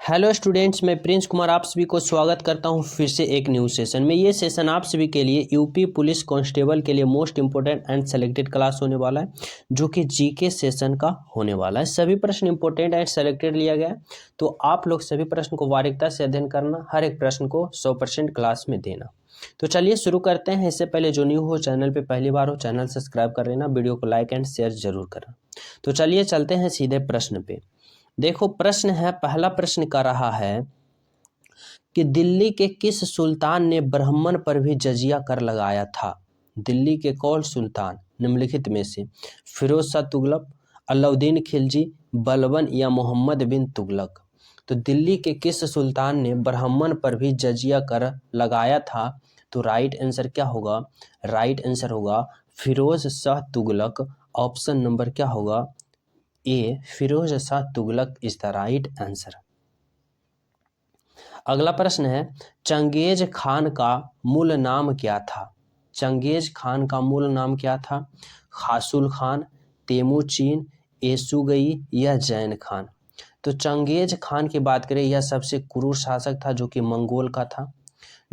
Hello students, मैं Prince Kumar आप सभी को स्वागत करता हूं फिर से एक न्यू सेशन में। ये सेशन आप सभी के लिए यूपी पुलिस कांस्टेबल के लिए most important and selected class होने वाला है, जो कि जीके सेशन का होने वाला है। सभी प्रश्न इंपोर्टेंट एंड सेलेक्टेड लिया गया है, तो आप लोग सभी प्रश्न को बारीकता से अध्ययन करना, हर एक प्रश्न को 100% क्लास में देना। तो चलिए शुरू करते हैं। इससे पहले जो न्यू हो, चैनल पर पहली बार हो, चैनल सब्सक्राइब कर लेना, वीडियो को लाइक एंड शेयर जरूर करना। तो चलिए चलते हैं सीधे प्रश्न पे। देखो प्रश्न है, पहला प्रश्न का रहा है कि दिल्ली के किस सुल्तान ने ब्राह्मण पर भी जजिया कर लगाया था। दिल्ली के कौन सुल्तान निम्नलिखित में से? फिरोज शाह तुगलक, अलाउद्दीन खिलजी, बलबन या मोहम्मद बिन तुगलक। तो दिल्ली के किस सुल्तान ने ब्राह्मण पर भी जजिया कर लगाया था? तो राइट आंसर क्या होगा? राइट आंसर होगा फिरोज शाह तुगलक। ऑप्शन नंबर क्या होगा? A, Firoz Shah Tughlaq is the right answer. अगला प्रश्न है, चंगेज खान का मूल नाम क्या था? चंगेज खान का मूल नाम क्या था? खासुल खान, तेमुचीन, येसुगई या जैन खान। तो चंगेज खान की बात करें, यह सबसे क्रूर शासक था जो कि मंगोल का था।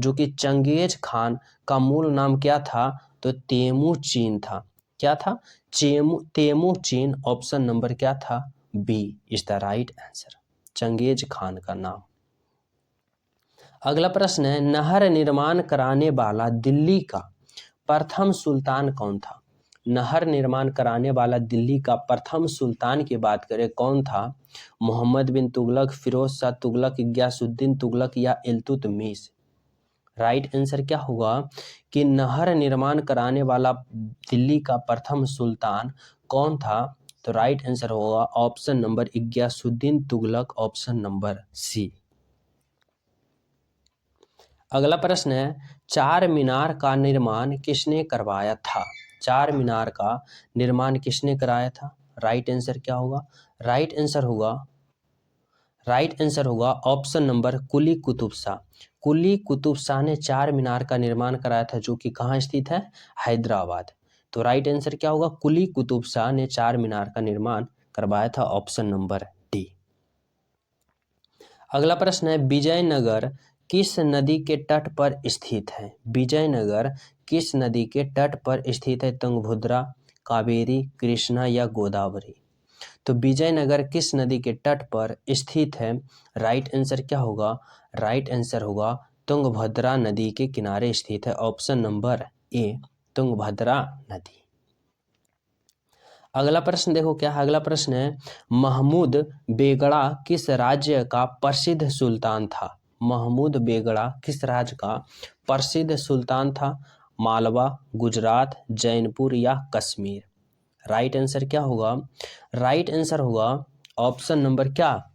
जो कि चंगेज खान का मूल नाम क्या था? तो तेमुचीन था। क्या था? तेमुचीन। ऑप्शन नंबर क्या था? B is the right answer, Genghis Khan का नाम। अगला प्रश्न है, नहर निर्माण कराने वाला दिल्ली का प्रथम सुल्तान कौन था? नहर निर्माण कराने वाला दिल्ली का प्रथम सुल्तान की बात करें, कौन था? मोहम्मद बिन तुगलक, फिरोज शाह तुगलक, गयासुद्दीन तुगलक या इल्तुतमिश। राइट आंसर क्या होगा कि नहर निर्माण कराने वाला दिल्ली का प्रथम सुल्तान कौन था? तो राइट आंसर होगा option number Ghiyasuddin Tughlaq, option number C. अगला प्रश्न है, चार मीनार का निर्माण किसने करवाया था? चार मीनार का निर्माण किसने कराया था? राइट आंसर क्या होगा? राइट आंसर होगा ऑप्शन नंबर कुली कुतुब शाह। कुली कुतुब शाह ने चार मीनार का निर्माण कराया था, जो कि कहाँ स्थित है? हैदराबाद। तो राइट आंसर क्या होगा? कुली कुतुब शाह ने चार मीनार का निर्माण करवाया था, ऑप्शन नंबर डी। अगला प्रश्न है, विजयनगर किस नदी के तट पर स्थित है? विजयनगर किस नदी के तट पर स्थित है? तुंगभद्रा, कावेरी, कृष्णा या गोदावरी। तो विजयनगर किस नदी के तट पर स्थित है? राइट आंसर क्या होगा? राइट आंसर होगा तुंगभद्रा नदी के किनारे स्थित है, ऑप्शन नंबर ए, तुंगभद्रा नदी। अगला प्रश्न देखो क्या है। अगला प्रश्न है, महमूद बेगड़ा किस राज्य का प्रसिद्ध सुल्तान था? महमूद बेगड़ा किस राज्य का प्रसिद्ध सुल्तान था? मालवा, गुजरात, जैनपुर या कश्मीर। राइट आंसर क्या होगा? राइट आंसर होगा ऑप्शन नंबर क्या?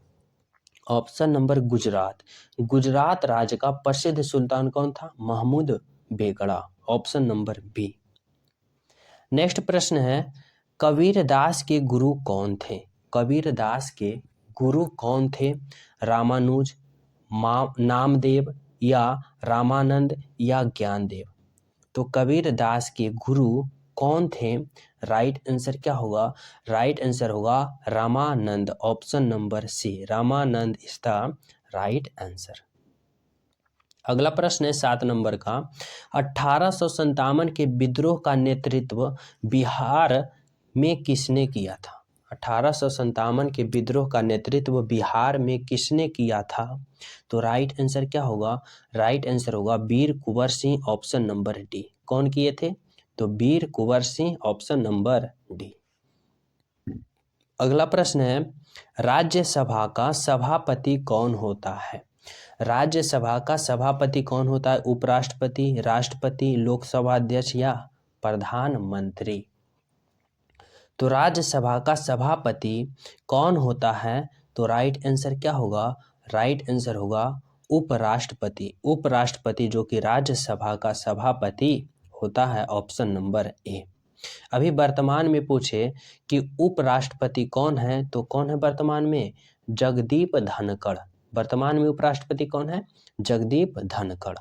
Option number Gujarat. गुजरात राज्य का प्रसिद्ध सुल्तान कौन था? Mahmud Begada, option number B. Next प्रश्न है, कबीरदास के गुरु कौन थे? कबीरदास के गुरु कौन थे? रामानुज, नामदेव या रामानंद या ज्ञानदेव। तो कबीरदास के गुरु कौन थे? राइट आंसर क्या होगा? राइट आंसर होगा Ramanand, option number C, Ramanand is the right answer. अगला प्रश्न है 7 नंबर का, 1857 के विद्रोह का नेतृत्व बिहार में किसने किया था? 1857 के विद्रोह का नेतृत्व बिहार में किसने किया था? तो राइट आंसर क्या होगा? राइट आंसर होगा वीर Kunwar Singh, option number D. कौन किए थे? तो वीर Kunwar Singh, option number D. अगला प्रश्न है, राज्यसभा का सभापति कौन होता है? राज्यसभा का सभापति कौन होता है? उपराष्ट्रपति, राष्ट्रपति, लोकसभा अध्यक्ष या प्रधानमंत्री। तो राज्यसभा का सभापति कौन होता है? तो राइट आंसर क्या होगा? राइट आंसर होगा उपराष्ट्रपति। उपराष्ट्रपति जो कि राज्यसभा का सभापति होता है, ऑप्शन नंबर ए। अभी वर्तमान में पूछे कि उपराष्ट्रपति कौन है, तो कौन है वर्तमान में? जगदीप धनखड़। वर्तमान में उपराष्ट्रपति कौन है? जगदीप धनखड़।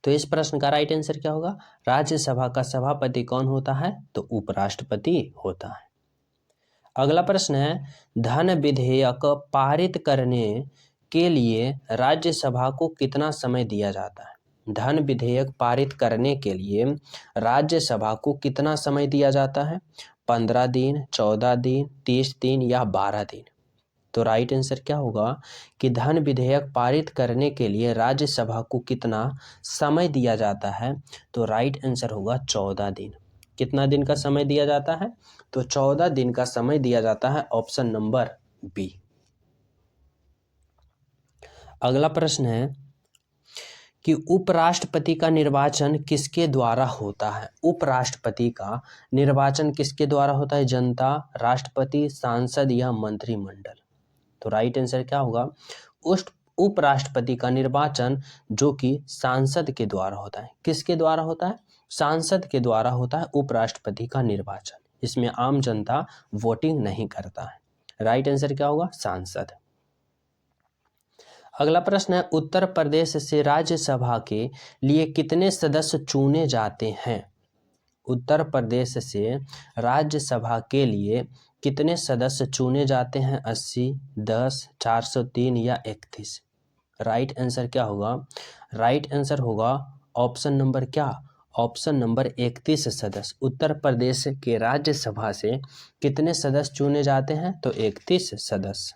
तो इस प्रश्न का राइट आंसर क्या होगा? राज्यसभा का सभापति कौन होता है? तो उपराष्ट्रपति होता है। अगला प्रश्न है धन विधेयक पारित करने के लिए राज्यसभा को कितना समय दिया जाता है। धन विधेयक पारित करने के लिए राज्यसभा को कितना समय दिया जाता है। 15 दिन, 14 दिन, 30 दिन या 12 दिन। तो राइट आंसर क्या होगा कि धन विधेयक पारित करने के लिए राज्यसभा को कितना समय दिया जाता है। तो राइट आंसर होगा 14 दिन। कितना दिन का समय दिया जाता है। तो 14 दिन का समय दिया जाता है। Option number B. अगला प्रश्न है कि उपराष्ट्रपति का निर्वाचन किसके द्वारा होता है। उपराष्ट्रपति का निर्वाचन किसके द्वारा होता है। जनता, राष्ट्रपति, सांसद या मंत्रिमंडल। तो राइट आंसर क्या होगा। उपराष्ट्रपति का निर्वाचन जो कि सांसद के द्वारा होता है। किसके द्वारा होता है। सांसद के द्वारा होता है उपराष्ट्रपति का निर्वाचन। इसमें आम जनता वोटिंग नहीं करता है। राइट आंसर क्या होगा। सांसद। अगला प्रश्न है उत्तर प्रदेश से राज्यसभा के लिए कितने सदस्य चुने जाते हैं। उत्तर प्रदेश से राज्यसभा के लिए कितने सदस्य चुने जाते हैं। 80, 10, 403 या 31। राइट आंसर क्या होगा। राइट आंसर होगा ऑप्शन नंबर क्या। ऑप्शन नंबर 31 सदस्य। उत्तर प्रदेश के राज्यसभा से कितने सदस्य चुने जाते हैं। तो 31 सदस्य।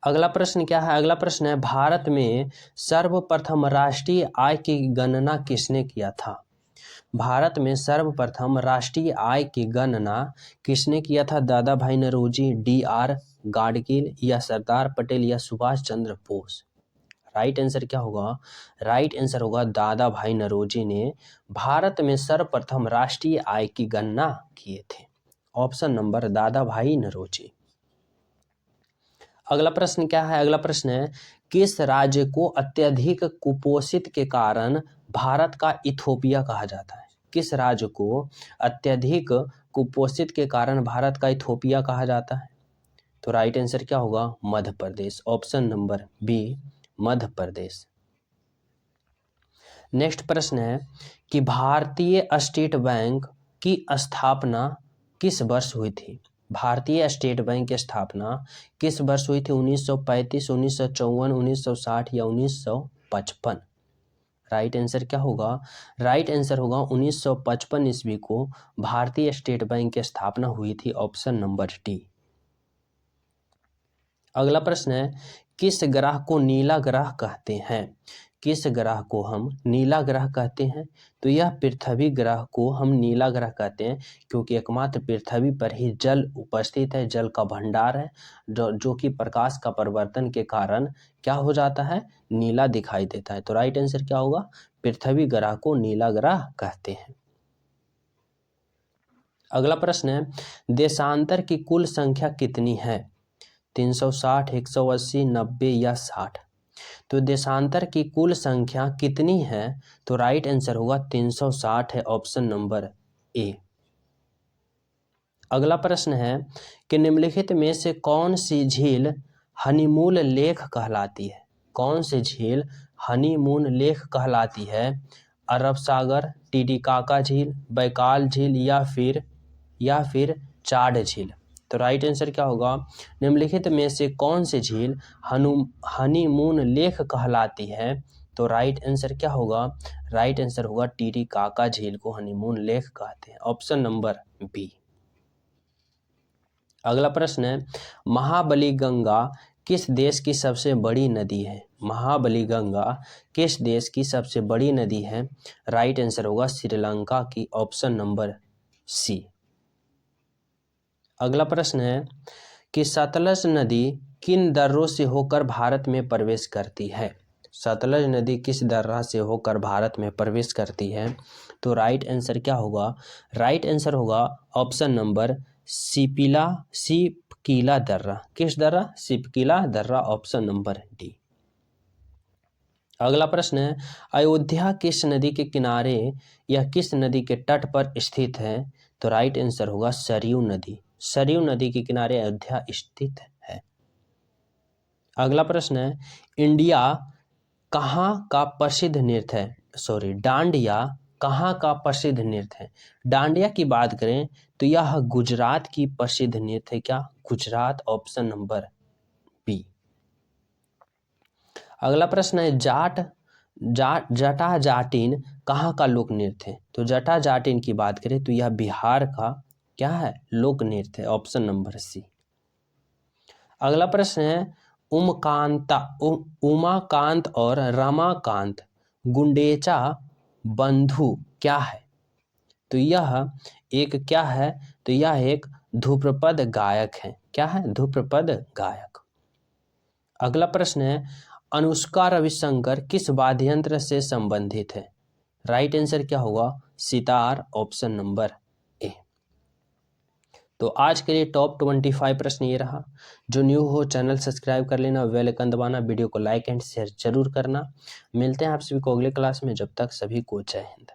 अगला प्रश्न क्या है। अगला प्रश्न है भारत में सर्वप्रथम राष्ट्रीय आय की गणना किसने किया था। भारत में सर्वप्रथम राष्ट्रीय आय की गणना किसने किया था। दादा भाई नौरोजी, डी.आर. गाडगिल या सरदार पटेल या सुभाष चंद्र बोस। राइट आंसर क्या होगा। राइट आंसर होगा दादा भाई नौरोजी ने भारत में सर्वप्रथम राष्ट्रीय आय की गणना किए थे। ऑप्शन नंबर दादा भाई नौरोजी। अगला प्रश्न क्या है। अगला प्रश्न है किस राज्य को अत्यधिक कुपोषित के कारण भारत का इथोपिया कहा जाता है। किस राज्य को अत्यधिक कुपोषित के कारण भारत का इथोपिया कहा जाता है। तो राइट आंसर क्या होगा। Madhya Pradesh. Option number B Madhya Pradesh. Next प्रश्न है कि भारतीय स्टेट बैंक की स्थापना किस वर्ष हुई थी। भारतीय स्टेट बैंक की स्थापना किस वर्ष हुई थी। 1935, 1954, 1960 या 1955। राइट आंसर क्या होगा। राइट आंसर होगा 1955 ईस्वी को भारतीय स्टेट बैंक की स्थापना हुई थी। Option number D. अगला प्रश्न है किस ग्रह को नीला ग्रह कहते हैं। किस ग्रह को हम नीला ग्रह कहते हैं। तो यह पृथ्वी ग्रह को हम नीला ग्रह कहते हैं क्योंकि एकमात्र पृथ्वी पर ही जल उपस्थित है। जल का भंडार है जो कि प्रकाश का परिवर्तन के कारण क्या हो जाता है। नीला दिखाई देता है। तो राइट आंसर क्या होगा। पृथ्वी ग्रह को नीला ग्रह कहते हैं। अगला प्रश्न है देशांतर की कुल संख्या कितनी है। 360, 180, 90 या 60। तो देशांतर की कुल संख्या कितनी है। तो राइट आंसर होगा 360 है। Option number A. अगला प्रश्न है कि निम्नलिखित में से कौन सी झील हनीमून लेक कहलाती है। कौन सी झील हनीमून लेक कहलाती है। अरब सागर, टीटीकाका झील, बैकाल झील या फिर चाड झील। तो राइट आंसर क्या होगा। निम्नलिखित में से कौन सी झील हनीमून लेक कहलाती है। तो राइट आंसर क्या होगा। राइट आंसर होगा टीटीकाका झील को हनीमून लेक कहते हैं। Option number B. अगला प्रश्न है महाबली गंगा किस देश की सबसे बड़ी नदी है। महाबली गंगा किस देश की सबसे बड़ी नदी है। राइट आंसर होगा श्रीलंका की। Option number C. अगला प्रश्न है कि सतलज नदी किन दर्रों से होकर भारत में प्रवेश करती है। सतलज नदी किस दर्रा से होकर भारत में प्रवेश करती है। तो राइट आंसर क्या होगा। राइट आंसर होगा ऑप्शन नंबर सिपकीला दर्रा। किस दर्रा। सिपकीला दर्रा। Option number D. अगला प्रश्न है अयोध्या किस नदी के किनारे या किस नदी के तट पर स्थित है। तो राइट आंसर होगा सरयू नदी। सरयू नदी के किनारे अयोध्या स्थित है। अगला प्रश्न है इंडिया कहाँ का प्रसिद्ध नृत्य है। डांडिया कहाँ का प्रसिद्ध नृत्य है। डांडिया की बात करें तो यह गुजरात की प्रसिद्ध नृत्य है। क्या? Gujarat, option number B. अगला प्रश्न है जटा जाटिन कहाँ का लोक नृत्य है? तो जटा जाटिन की बात करें तो यह बिहार का क्या है? लोक नृत्य है, ऑप्शन नंबर सी। अगला प्रश्न है उमाकांत और रमाकांत गुंडेचा बंधु क्या है? तो यह एक क्या है? तो यह एक ध्रुपद गायक है। क्या है? ध्रुपद गायक। अगला प्रश्न है अनुष्का रविशंकर किस वाद्य यंत्र से संबंधित है? राइट आंसर क्या होगा? Sitar, option number A. तो आज के लिए टॉप 25 प्रश्न ये रहा। जो न्यू हो चैनल सब्सक्राइब कर लेना, बेल आइकन दबाना, वीडियो को लाइक एंड शेयर जरूर करना। मिलते हैं आप सभी को अगले क्लास में। जब तक सभी को जय हिंद।